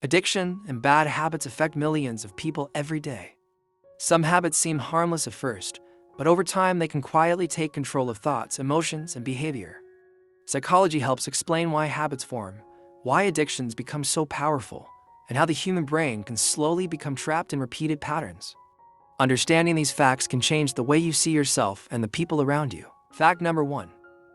Addiction and bad habits affect millions of people every day. Some habits seem harmless at first, but over time they can quietly take control of thoughts, emotions, and behavior. Psychology helps explain why habits form, why addictions become so powerful, and how the human brain can slowly become trapped in repeated patterns. Understanding these facts can change the way you see yourself and the people around you. Fact number 1.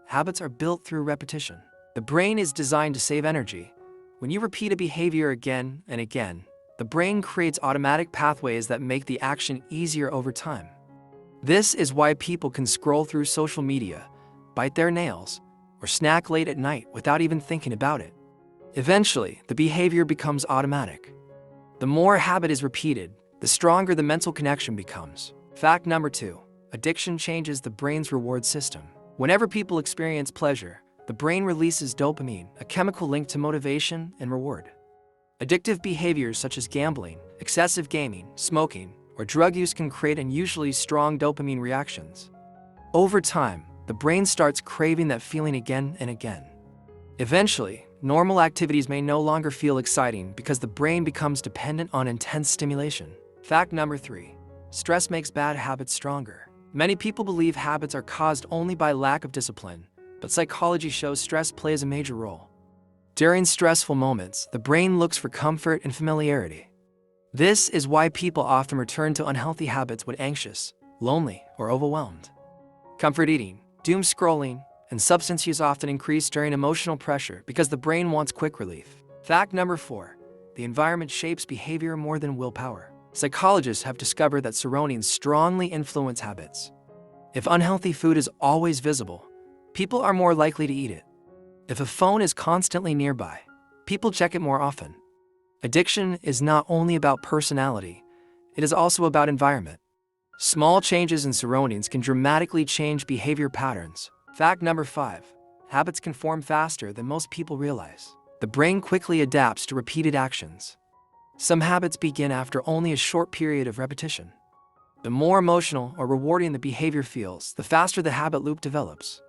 Habits are built through repetition. The brain is designed to save energy. When you repeat a behavior again and again, the brain creates automatic pathways that make the action easier over time. This is why people can scroll through social media, bite their nails, or snack late at night without even thinking about it. Eventually, the behavior becomes automatic. The more a habit is repeated, the stronger the mental connection becomes. Fact number 2. Addiction changes the brain's reward system. Whenever people experience pleasure, the brain releases dopamine, a chemical linked to motivation and reward. Addictive behaviors such as gambling, excessive gaming, smoking, or drug use can create unusually strong dopamine reactions. Over time, the brain starts craving that feeling again and again. Eventually, normal activities may no longer feel exciting because the brain becomes dependent on intense stimulation. Fact number 3. Stress makes bad habits stronger. Many people believe habits are caused only by lack of discipline, but psychology shows stress plays a major role. During stressful moments, the brain looks for comfort and familiarity. This is why people often return to unhealthy habits when anxious, lonely, or overwhelmed. Comfort eating, doom scrolling, and substance use often increase during emotional pressure because the brain wants quick relief. Fact number 4. The environment shapes behavior more than willpower. Psychologists have discovered that surroundings strongly influence habits. If unhealthy food is always visible, people are more likely to eat it. If a phone is constantly nearby, people check it more often. Addiction is not only about personality, it is also about environment. Small changes in surroundings can dramatically change behavior patterns. Fact number 5. Habits can form faster than most people realize. The brain quickly adapts to repeated actions. Some habits begin after only a short period of repetition. The more emotional or rewarding the behavior feels, the faster the habit loop develops.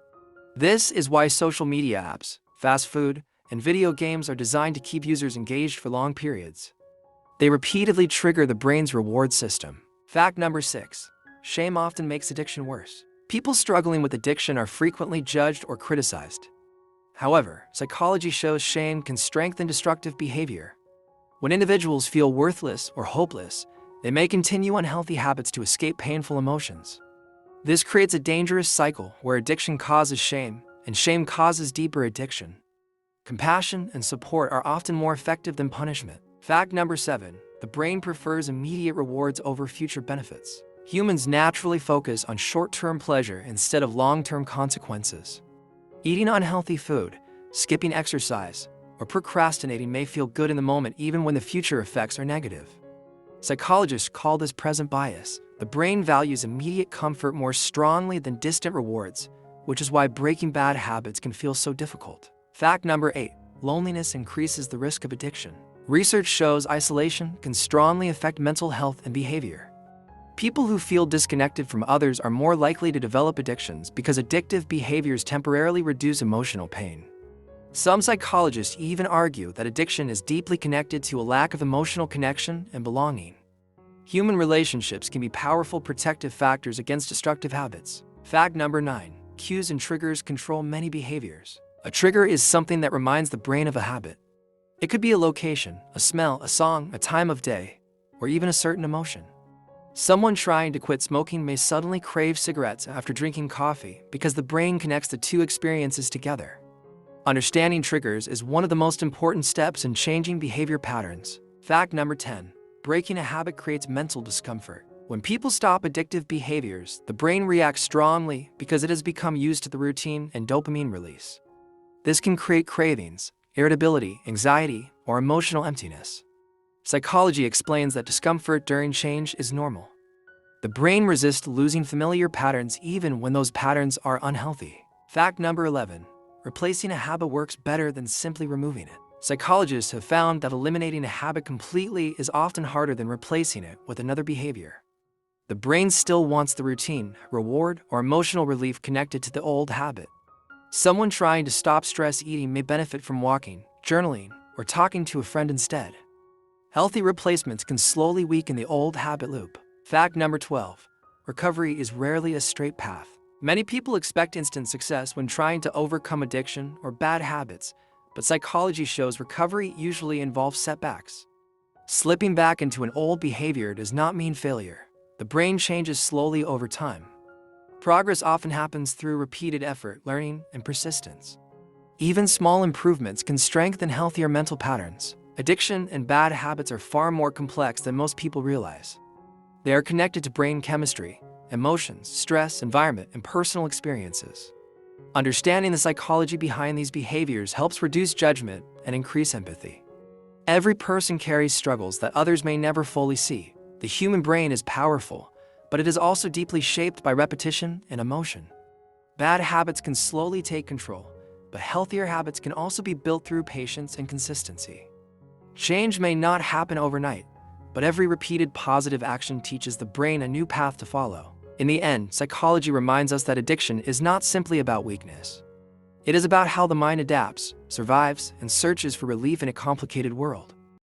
This is why social media apps, fast food, and video games are designed to keep users engaged for long periods. They repeatedly trigger the brain's reward system. Fact number 6. Shame often makes addiction worse. People struggling with addiction are frequently judged or criticized. However, psychology shows shame can strengthen destructive behavior. When individuals feel worthless or hopeless, they may continue unhealthy habits to escape painful emotions. This creates a dangerous cycle where addiction causes shame, and shame causes deeper addiction. Compassion and support are often more effective than punishment. Fact number 7. The brain prefers immediate rewards over future benefits. Humans naturally focus on short-term pleasure instead of long-term consequences. Eating unhealthy food, skipping exercise, or procrastinating may feel good in the moment even when the future effects are negative. Psychologists call this present bias. The brain values immediate comfort more strongly than distant rewards, which is why breaking bad habits can feel so difficult. Fact number 8. Loneliness increases the risk of addiction. Research shows isolation can strongly affect mental health and behavior. People who feel disconnected from others are more likely to develop addictions because addictive behaviors temporarily reduce emotional pain. Some psychologists even argue that addiction is deeply connected to a lack of emotional connection and belonging. Human relationships can be powerful protective factors against destructive habits. Fact number 9. Cues and triggers control many behaviors. A trigger is something that reminds the brain of a habit. It could be a location, a smell, a song, a time of day, or even a certain emotion. Someone trying to quit smoking may suddenly crave cigarettes after drinking coffee because the brain connects the two experiences together. Understanding triggers is one of the most important steps in changing behavior patterns. Fact number 10. Breaking a habit creates mental discomfort. When people stop addictive behaviors, the brain reacts strongly because it has become used to the routine and dopamine release. This can create cravings, irritability, anxiety, or emotional emptiness. Psychology explains that discomfort during change is normal. The brain resists losing familiar patterns even when those patterns are unhealthy. Fact number 11. Replacing a habit works better than simply removing it. Psychologists have found that eliminating a habit completely is often harder than replacing it with another behavior. The brain still wants the routine, reward, or emotional relief connected to the old habit. Someone trying to stop stress eating may benefit from walking, journaling, or talking to a friend instead. Healthy replacements can slowly weaken the old habit loop. Fact number 12. Recovery is rarely a straight path. Many people expect instant success when trying to overcome addiction or bad habits, but psychology shows recovery usually involves setbacks. Slipping back into an old behavior does not mean failure. The brain changes slowly over time. Progress often happens through repeated effort, learning, and persistence. Even small improvements can strengthen healthier mental patterns. Addiction and bad habits are far more complex than most people realize. They are connected to brain chemistry, emotions, stress, environment, and personal experiences. Understanding the psychology behind these behaviors helps reduce judgment and increase empathy. Every person carries struggles that others may never fully see. The human brain is powerful, but it is also deeply shaped by repetition and emotion. Bad habits can slowly take control, but healthier habits can also be built through patience and consistency. Change may not happen overnight, but every repeated positive action teaches the brain a new path to follow. In the end, psychology reminds us that addiction is not simply about weakness. It is about how the mind adapts, survives, and searches for relief in a complicated world.